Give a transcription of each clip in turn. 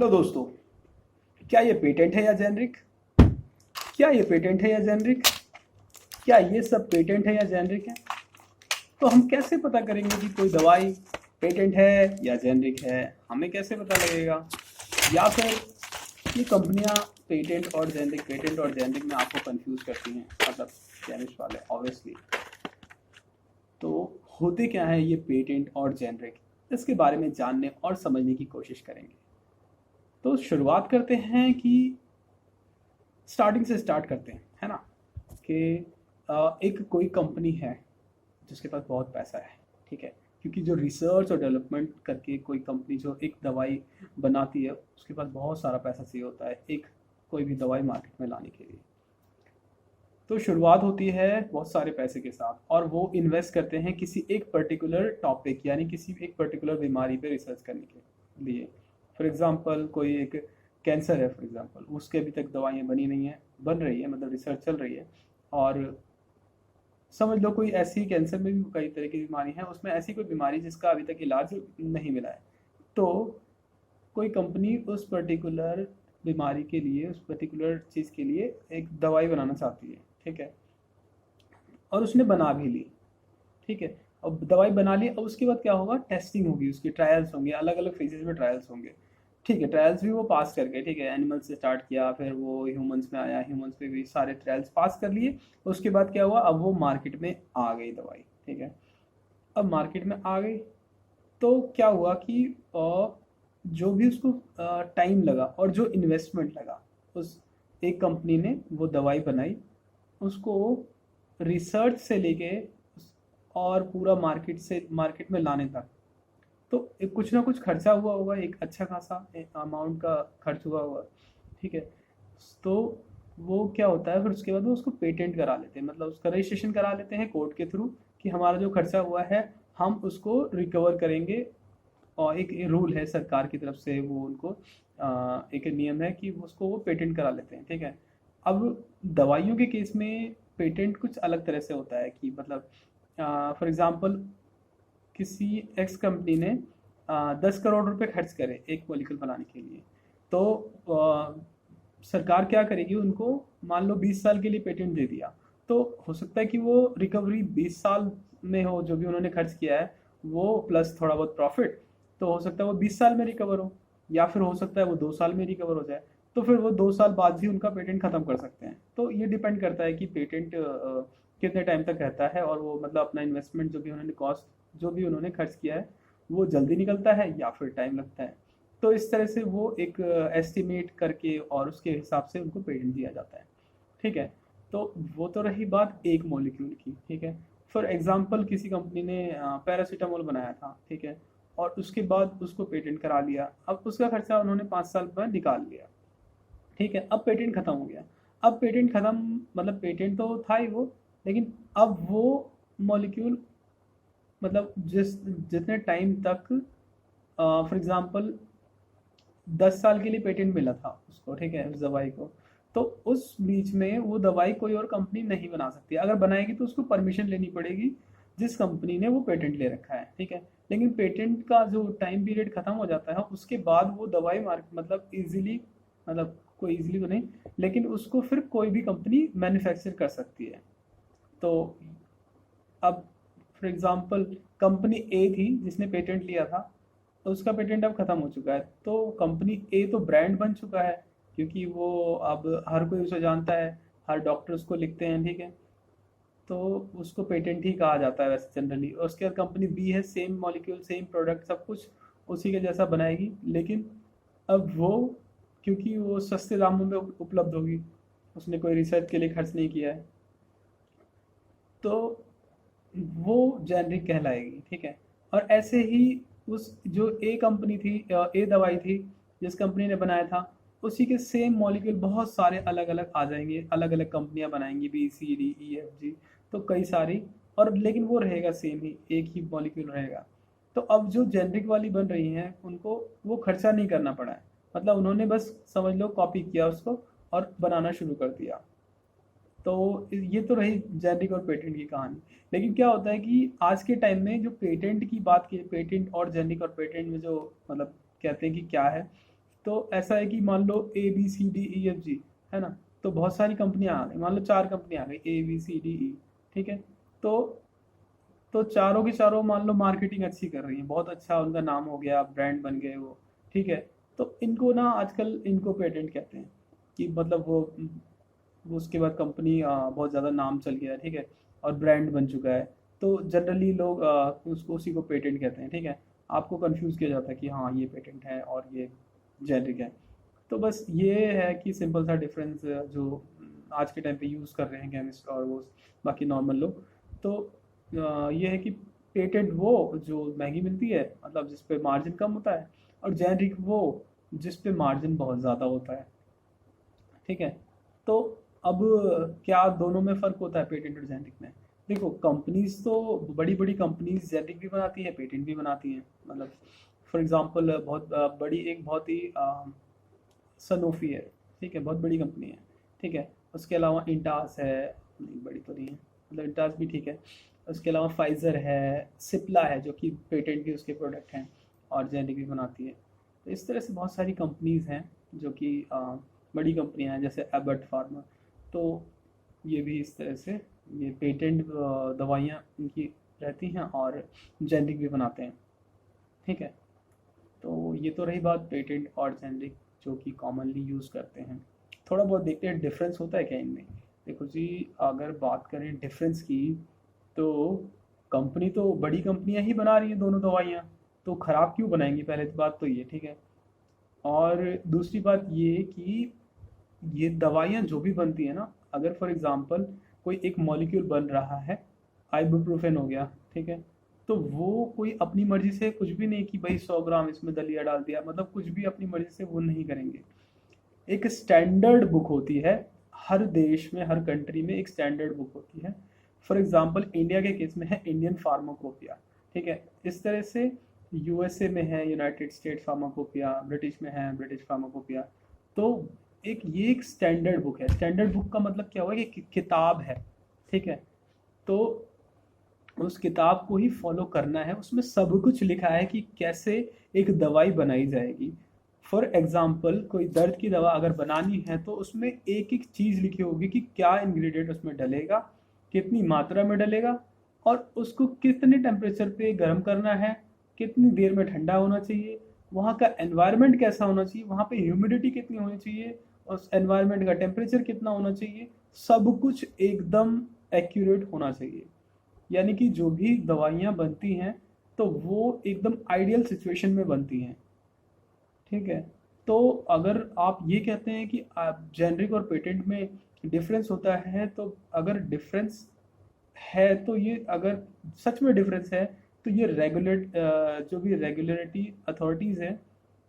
Hello दोस्तों, क्या ये पेटेंट है या जेनरिक? क्या ये पेटेंट है या जेनरिक? क्या ये सब पेटेंट है या जेनरिक है? तो हम कैसे पता करेंगे कि कोई दवाई पेटेंट है या जेनरिक है? हमें कैसे पता लगेगा? या फिर ये कंपनियां पेटेंट और जेनरिक में आपको कंफ्यूज करती हैं, मतलब केमिस्ट वाले ऑब्वियसली। तो होते क्या है ये पेटेंट और जेनरिक, इसके बारे में जानने और समझने की कोशिश करेंगे। तो शुरुआत करते हैं कि स्टार्टिंग से स्टार्ट करते हैं, है ना? कि एक कोई कंपनी है जिसके पास बहुत पैसा है, ठीक है? क्योंकि जो रिसर्च और डेवलपमेंट करके कोई कंपनी जो एक दवाई बनाती है, उसके पास बहुत सारा पैसा चाहिए होता है एक कोई भी दवाई मार्केट में लाने के लिए। तो शुरुआत होती है बहुत सारे पैसे के साथ, और वो इन्वेस्ट करते हैं किसी एक पर्टिकुलर टॉपिक, यानी किसी एक पर्टिकुलर बीमारी पे रिसर्च करने के लिए। फॉर एग्जांपल कोई एक कैंसर है, फॉर एग्जांपल उसके अभी तक दवाइयाँ बनी नहीं है, बन रही है, मतलब रिसर्च चल रही है। और समझ लो कोई ऐसी, कैंसर में भी कई तरह की बीमारी है, उसमें ऐसी कोई बीमारी जिसका अभी तक इलाज नहीं मिला है। तो कोई कंपनी उस पर्टिकुलर बीमारी के लिए, उस पर्टिकुलर चीज़ के लिए एक दवाई बनाना चाहती है, ठीक है? और उसने बना भी ली, ठीक है? अब दवाई बना ली, अब उसके बाद क्या होगा? टेस्टिंग होगी, उसकी ट्रायल्स होंगे, अलग अलग फेजेस में ट्रायल्स होंगे, ठीक है? ट्रायल्स भी वो पास कर गए, ठीक है? एनिमल्स से स्टार्ट किया, फिर वो ह्यूमंस में आया, ह्यूमंस पे भी सारे ट्रायल्स पास कर लिए। उसके बाद क्या हुआ? अब वो मार्केट में आ गई दवाई, ठीक है? अब मार्केट में आ गई, तो क्या हुआ कि जो भी उसको टाइम लगा और जो इन्वेस्टमेंट लगा, उस एक कंपनी ने वो दवाई बनाई, उसको रिसर्च से लेके और पूरा मार्केट में लाने तक, तो एक कुछ ना कुछ खर्चा हुआ होगा, एक अच्छा खासा अमाउंट का खर्च हुआ होगा, ठीक है? तो वो क्या होता है, फिर उसके बाद वो उसको पेटेंट करा लेते हैं, मतलब उसका रजिस्ट्रेशन करा लेते हैं कोर्ट के थ्रू कि हमारा जो खर्चा हुआ है हम उसको रिकवर करेंगे। और एक रूल है सरकार की तरफ से, वो उनको एक नियम है कि उसको वो पेटेंट करा लेते हैं, ठीक है? अब दवाइयों के केस में पेटेंट कुछ अलग तरह से होता है कि मतलब फॉर एग्जांपल किसी एक्स कंपनी ने 10 करोड़ रुपए खर्च करे एक मॉलिक्यूल बनाने के लिए, तो सरकार क्या करेगी, उनको मान लो 20 साल के लिए पेटेंट दे दिया। तो हो सकता है कि वो रिकवरी 20 साल में हो, जो भी उन्होंने खर्च किया है वो प्लस थोड़ा बहुत प्रॉफिट, तो हो सकता है वो 20 साल में रिकवर हो, या फिर हो सकता है वो 2 साल में रिकवर हो जाए। तो फिर वो 2 साल बाद भी उनका पेटेंट खत्म कर सकते हैं। तो ये डिपेंड करता है कि पेटेंट कितने टाइम तक रहता है, और वो मतलब अपना इन्वेस्टमेंट जो भी उन्होंने कॉस्ट, जो भी उन्होंने खर्च किया है, वो जल्दी निकलता है या फिर टाइम लगता है। तो इस तरह से वो एक एस्टिमेट करके और उसके हिसाब से उनको पेटेंट दिया जाता है, ठीक है? तो वो तो रही बात एक मॉलिक्यूल की, ठीक है? फॉर एग्जांपल किसी कंपनी ने पैरासीटामोल बनाया था, ठीक है? और उसके बाद उसको पेटेंट करा लिया, अब उसका खर्चा उन्होंने 5 साल में निकाल लिया, ठीक है? अब पेटेंट खत्म हो गया। अब पेटेंट खत्म मतलब पेटेंट तो था ही वो, लेकिन अब वो मॉलिक्यूल, मतलब जितने टाइम तक फॉर एग्जांपल 10 साल के लिए पेटेंट मिला था उसको, ठीक है, उस दवाई को, तो उस बीच में वो दवाई कोई और कंपनी नहीं बना सकती। अगर बनाएगी तो उसको परमिशन लेनी पड़ेगी जिस कंपनी ने वो पेटेंट ले रखा है, ठीक है? लेकिन पेटेंट का जो टाइम पीरियड खत्म हो जाता है, उसके बाद वो दवाई मार्केट, मतलब इजीली, मतलब कोई इजीली तो नहीं, लेकिन उसको फिर कोई भी कंपनी मैन्युफैक्चर कर सकती है। तो अब फॉर एग्जांपल कंपनी ए थी जिसने पेटेंट लिया था, तो उसका पेटेंट अब खत्म हो चुका है, तो कंपनी ए तो ब्रांड बन चुका है, क्योंकि वो अब हर कोई उसे जानता है, हर डॉक्टर उसको लिखते हैं, ठीक है? तो उसको पेटेंट ही कहा जाता है वैसे जनरली। और उसके बाद कंपनी बी है, सेम मॉलिक्यूल सेम प्रोडक्ट सब कुछ उसी के जैसा बनाएगी, लेकिन अब वो, क्योंकि वो सस्ते दामों में उपलब्ध होगी, उसने कोई रिसर्च के लिए खर्च नहीं किया है, तो वो जेनरिक कहलाएगी, ठीक है? और ऐसे ही उस जो ए कंपनी थी, ए दवाई थी जिस कंपनी ने बनाया था, उसी के सेम मॉलिक्यूल बहुत सारे अलग अलग आ जाएंगे, अलग अलग कंपनियां बनाएंगी, B C D E F G, तो कई सारी, और लेकिन वो रहेगा सेम ही, एक ही मॉलिक्यूल रहेगा। तो अब जो जेनरिक वाली बन रही हैं उनको वो खर्चा नहीं करना पड़ा है, मतलब उन्होंने बस समझ लो कॉपी किया उसको और बनाना शुरू कर दिया। तो ये तो रही जेनरिक और पेटेंट की कहानी। लेकिन क्या होता है कि आज के टाइम में जो पेटेंट की बात की, पेटेंट और जेनरिक और पेटेंट में जो मतलब कहते हैं कि क्या है, तो ऐसा है कि मान लो ABCDEFG, है ना, तो बहुत सारी कंपनियां आ गई, मान लो 4 कंपनियां आ गई ABCDE, ठीक है। तो चारों की चारों मान लो मार्केटिंग अच्छी कर रही हैं, बहुत अच्छा उनका नाम हो गया, ब्रांड बन गए वो, ठीक है। तो इनको ना आजकल इनको पेटेंट कहते हैं कि मतलब वो उसके बाद कंपनी बहुत ज़्यादा नाम चल गया है, ठीक है, और ब्रांड बन चुका है। तो जनरली लोग उसको उसी को पेटेंट कहते हैं, ठीक है। आपको कंफ्यूज किया जाता है कि हाँ ये पेटेंट है और ये जेनरिक है। तो बस ये है कि सिंपल सा डिफरेंस जो आज के टाइम पे यूज़ कर रहे हैं केमिस्ट और वो बाकी नॉर्मल लोग। तो ये है कि पेटेंट वो जो महंगी मिलती है, मतलब जिस पे मार्जिन कम होता है, और जेनरिक वो जिस पे मार्जिन बहुत ज़्यादा होता है, ठीक है। तो अब क्या दोनों में फ़र्क होता है पेटेंट और जेनरिक में? देखो, कंपनीज तो बड़ी बड़ी कंपनीज जेनरिक भी बनाती है, पेटेंट भी बनाती हैं। मतलब फॉर एग्जांपल बहुत बड़ी एक बहुत ही सनोफी है, ठीक है, बहुत बड़ी कंपनी है, ठीक है। उसके अलावा इंटास है, नहीं बड़ी तो नहीं है, मतलब इंटास भी ठीक है। उसके अलावा फाइज़र है, सिप्ला है जो कि पेटेंट भी उसके प्रोडक्ट हैं और जेनेरिक भी बनाती है। तो इस तरह से बहुत सारी कंपनीज हैं जो कि बड़ी कंपनियां हैं, जैसे एबट फार्मा। तो ये भी इस तरह से ये पेटेंट दवाइयाँ इनकी रहती हैं और जेनेरिक भी बनाते हैं, ठीक है। तो ये तो रही बात पेटेंट और जेनरिक जो कि कॉमनली यूज़ करते हैं। थोड़ा बहुत देखते हैं डिफरेंस होता है क्या इनमें। देखो जी, अगर बात करें डिफरेंस की, तो कंपनी तो बड़ी कंपनियां ही बना रही हैं दोनों दवाइयाँ, तो ख़राब क्यों बनाएंगी, पहले तो बात तो ये, ठीक है। और दूसरी बात ये कि ये दवाइयाँ जो भी बनती है ना, अगर फॉर एग्जांपल कोई एक मॉलिक्यूल बन रहा है, आइबुप्रोफेन हो गया, ठीक है, तो वो कोई अपनी मर्जी से कुछ भी नहीं कि भाई 100 ग्राम इसमें दलिया डाल दिया, मतलब कुछ भी अपनी मर्जी से वो नहीं करेंगे। एक स्टैंडर्ड बुक होती है, हर देश में हर कंट्री में एक स्टैंडर्ड बुक होती है। फॉर एग्जांपल इंडिया के केस में है इंडियन फार्माकोपिया, ठीक है। इस तरह से यूएसए में है यूनाइटेड स्टेट फार्माकोपिया, ब्रिटिश में है ब्रिटिश फार्माकोपिया। तो एक स्टैंडर्ड बुक है। स्टैंडर्ड बुक का मतलब क्या हुआ कि किताब है, ठीक है। तो उस किताब को ही फॉलो करना है, उसमें सब कुछ लिखा है कि कैसे एक दवाई बनाई जाएगी। फॉर एग्जाम्पल कोई दर्द की दवा अगर बनानी है तो उसमें एक एक चीज़ लिखी होगी कि क्या इंग्रेडिएंट उसमें डलेगा, कितनी मात्रा में डलेगा, और उसको कितने टेम्परेचर पे गर्म करना है, कितनी देर में ठंडा होना चाहिए, वहाँ का एनवायरनमेंट कैसा होना चाहिए, वहाँ पे ह्यूमिडिटी कितनी होनी चाहिए, उस एनवायरनमेंट का टेम्परेचर कितना होना चाहिए, सब कुछ एकदम एक्यूरेट होना चाहिए। यानी कि जो भी दवाइयाँ बनती हैं तो वो एकदम आइडियल सिचुएशन में बनती हैं, ठीक है। तो अगर आप ये कहते हैं कि आप जेनरिक और पेटेंट में डिफरेंस होता है, तो अगर डिफरेंस है तो ये, अगर सच में डिफरेंस है, तो ये रेगुलेट जो भी रेगुलेटरी अथॉरिटीज़ हैं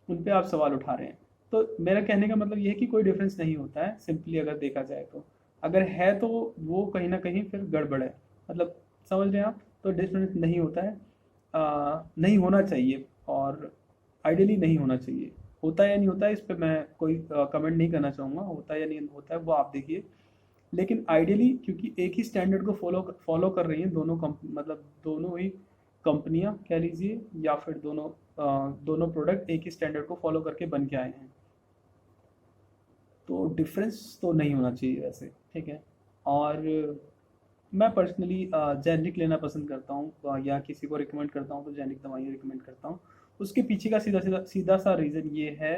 उन पे आप सवाल उठा रहे हैं। तो मेरा कहने का मतलब ये है कि कोई डिफरेंस नहीं होता है, सिंपली अगर देखा जाए तो। अगर है तो वो कहीं ना कहीं फिर गड़बड़ है, मतलब समझ रहे हैं आप। तो डिफरेंस नहीं होता है, नहीं होना चाहिए, और आइडियली नहीं होना चाहिए। होता है या नहीं होता है इस पे मैं कोई कमेंट नहीं करना चाहूँगा, होता है या नहीं होता है वो आप देखिए। लेकिन आइडियली क्योंकि एक ही स्टैंडर्ड को फॉलो कर रही हैं दोनों मतलब दोनों ही कंपनियां कह लीजिए, या फिर दोनों प्रोडक्ट एक ही स्टैंडर्ड को फॉलो करके बन के आए हैं, तो डिफरेंस तो नहीं होना चाहिए वैसे, ठीक है। और मैं पर्सनली जेनरिक लेना पसंद करता हूँ, या किसी को रिकमेंड करता हूँ तो जेनरिक दवाइयाँ रिकमेंड करता हूँ। उसके पीछे का सीधा सा रीज़न ये है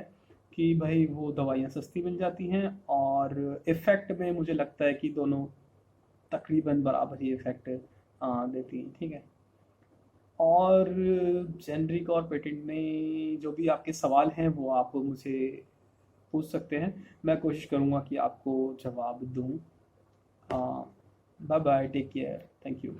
कि भाई वो दवाइयाँ सस्ती मिल जाती हैं, और इफ़ेक्ट में मुझे लगता है कि दोनों तकरीबन बराबर ही इफ़ेक्ट देती हैं, ठीक है। और जेनरिक और पेटेंट में जो भी आपके सवाल हैं वो आप मुझे पूछ सकते हैं, मैं कोशिश करूँगा कि आपको जवाब दूँ। Bye bye, take care, thank you.